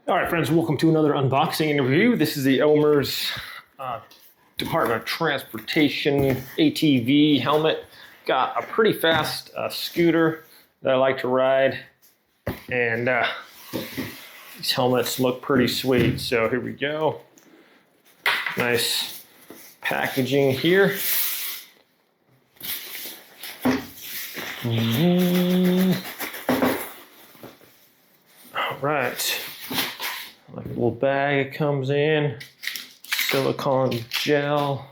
All right, friends, welcome to another unboxing and review. This is the OUMURS Department of Transportation ATV helmet. Got a pretty fast scooter that I like to ride, and these helmets look pretty sweet. So here we go. Nice packaging here. All right. Like a little bag, it comes in, silicone gel,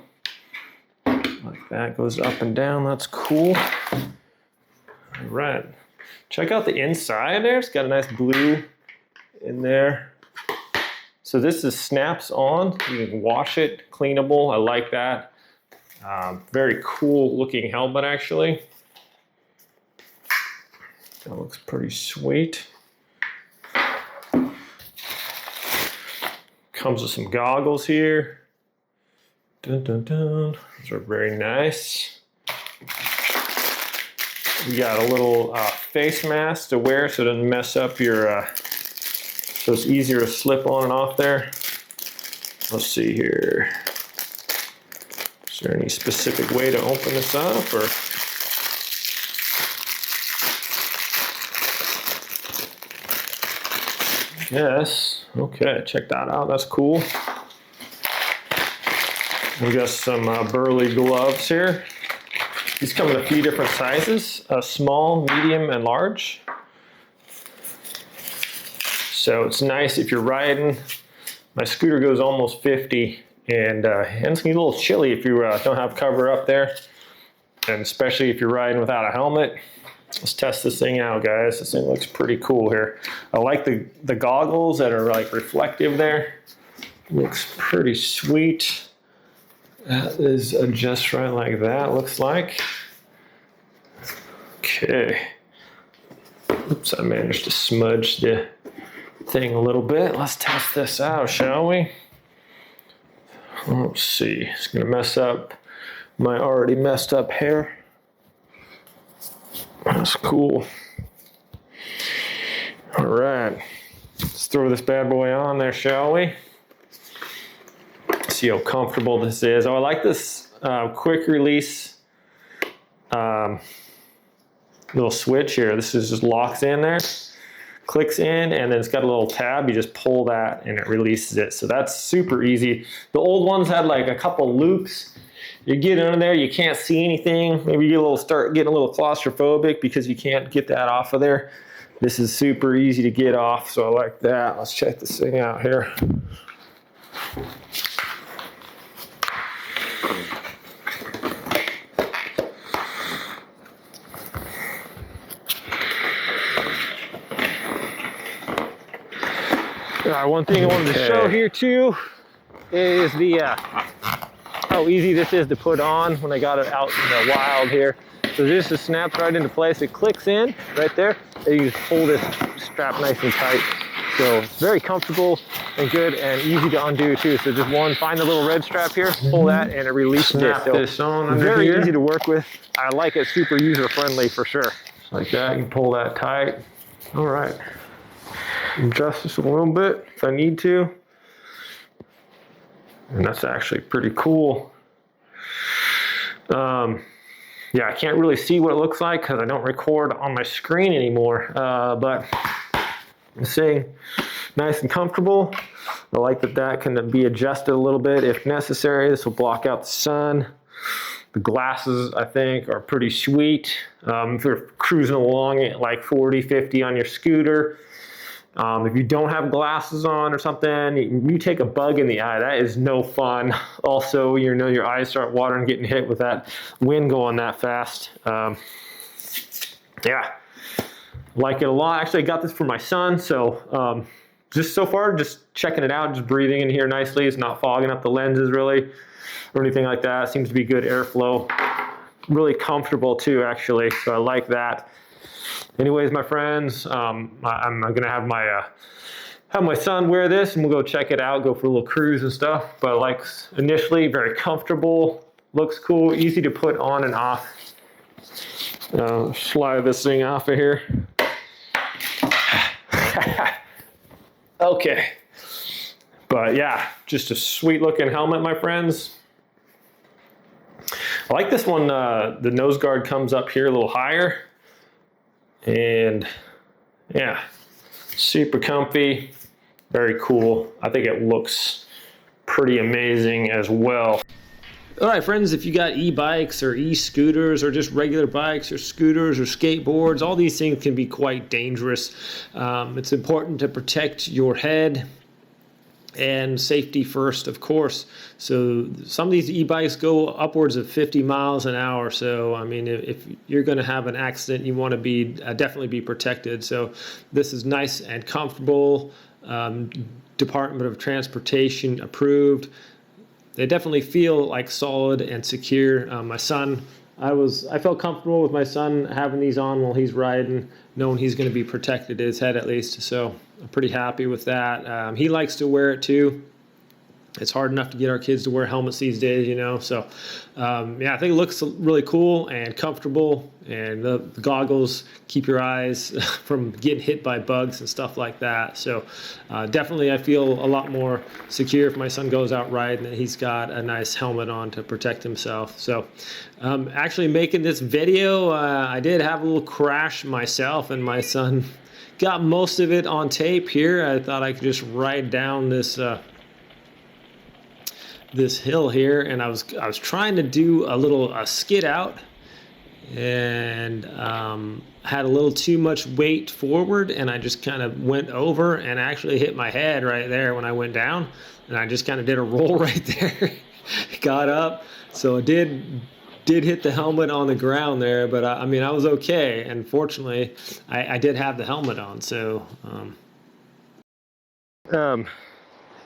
like that, goes up and down, that's cool. All right, check out the inside there, it's got a nice blue in there. So this is snaps on, you can wash it, cleanable, I like that. Very cool looking helmet actually. That looks pretty sweet. Comes with some goggles here. Dun, dun, dun. Those are very nice. You got a little face mask to wear so it doesn't mess up your, so it's easier to slip on and off there. Let's see here. Is there any specific way to open this up or? Yes. Okay, check that out. That's cool. We got some burly gloves here. These come in a few different sizes: small, medium, and large. So it's nice if you're riding. My scooter goes almost 50, and it's gonna be a little chilly if you don't have cover up there, and especially if you're riding without a helmet. Let's test this thing out, guys. This thing looks pretty cool here. I like the goggles that are like reflective there. Looks pretty sweet. That is just right like that, looks like. Okay. Oops, I managed to smudge the thing a little bit. Let's test this out, shall we? Let's see. It's gonna mess up my already messed up hair. That's cool. All right, let's throw this bad boy on there, shall we? See how comfortable this is. Oh, I like this quick release little switch here. This is just locks in there, clicks in, and then it's got a little tab. You just pull that and it releases it. So that's super easy. The old ones had like a couple loops. You get under there, you can't see anything. Maybe you start getting a little claustrophobic because you can't get that off of there. This is super easy to get off, so I like that. Let's check this thing out here. All right, one thing I wanted to show here too is the how easy this is to put on when I got it out in the wild here. So this just snaps right into place. It clicks in right there. And you just pull this strap nice and tight. So it's very comfortable and good and easy to undo too. So just find the little red strap here, pull that, and it releases it. So this on under very here. Easy to work with. I like it, super user friendly for sure. Like that, you can pull that tight. All right. Adjust this a little bit if I need to. And that's actually pretty cool. Yeah, I can't really see what it looks like because I don't record on my screen anymore. But I'm saying nice and comfortable. I like that can be adjusted a little bit if necessary. This will block out the sun. The glasses, I think, are pretty sweet. If you're cruising along at like 40, 50 on your scooter, if you don't have glasses on or something, you take a bug in the eye, that is no fun. Also, you know, your eyes start watering, getting hit with that wind going that fast. Yeah, like it a lot. Actually, I got this for my son, so just so far, just checking it out, just breathing in here nicely. It's not fogging up the lenses really or anything like that. It seems to be good airflow. Really comfortable too, actually, so I like that. Anyways, my friends, I'm gonna have my son wear this, and we'll go check it out, go for a little cruise and stuff. But like initially, very comfortable, looks cool, easy to put on and off. Slide this thing off of here. Okay. But yeah, just a sweet looking helmet, my friends. I like this one. The nose guard comes up here a little higher. And yeah, super comfy, very cool. I think it looks pretty amazing as well. All right, friends, if you got e-bikes or e-scooters or just regular bikes or scooters or skateboards, all these things can be quite dangerous. It's important to protect your head and safety first, of course. So some of these e-bikes go upwards of 50 miles an hour. So, I mean, if you're going to have an accident, you want to be definitely be protected. So this is nice and comfortable. Department of Transportation approved. They definitely feel like solid and secure. My son, I felt comfortable with my son having these on while he's riding, knowing he's going to be protected, his head at least. So I'm pretty happy with that. He likes to wear it too. It's hard enough to get our kids to wear helmets these days, you know. So, yeah, I think it looks really cool and comfortable. And the goggles keep your eyes from getting hit by bugs and stuff like that. So, definitely, I feel a lot more secure if my son goes out riding and he's got a nice helmet on to protect himself. So, actually making this video, I did have a little crash myself, and my son got most of it on tape here. I thought I could just ride down this hill here, and I was trying to do a skid out, and had a little too much weight forward, and I just kind of went over and actually hit my head right there when I went down, and I just kind of did a roll right there. Got up, so it did hit the helmet on the ground there, but I mean, I was okay, and fortunately I did have the helmet on. So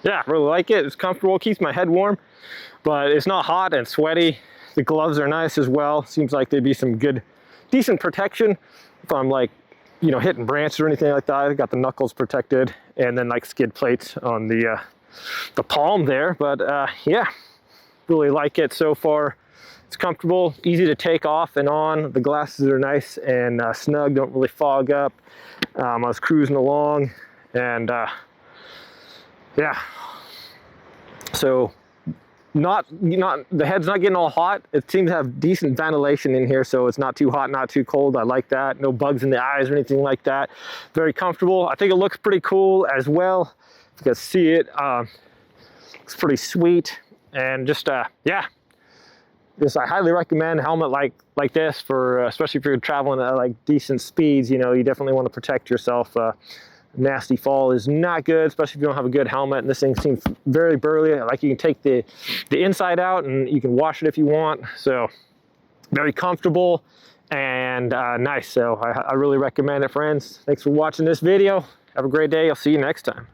yeah, really like it. It's comfortable, keeps my head warm, but it's not hot and sweaty. The gloves are nice as well. Seems like they'd be some good, decent protection if I'm like, you know, hitting branches or anything like that. I got the knuckles protected, and then like skid plates on the palm there. But yeah, really like it so far. It's comfortable, easy to take off and on. The glasses are nice and snug, don't really fog up. I was cruising along, and yeah, so the head's not getting all hot. It seems to have decent ventilation in here, so it's not too hot, not too cold. I like that. No bugs in the eyes or anything like that. Very comfortable. I think it looks pretty cool as well. You can see it. Looks pretty sweet, and just yeah, I highly recommend a helmet like this for especially if you're traveling at like decent speeds. You know, you definitely want to protect yourself. Nasty fall is not good, especially if you don't have a good helmet. And this thing seems very burly. Like, you can take the inside out and you can wash it if you want. So very comfortable and nice. So I really recommend it, friends. Thanks for watching this video. Have a great day. I'll see you next time.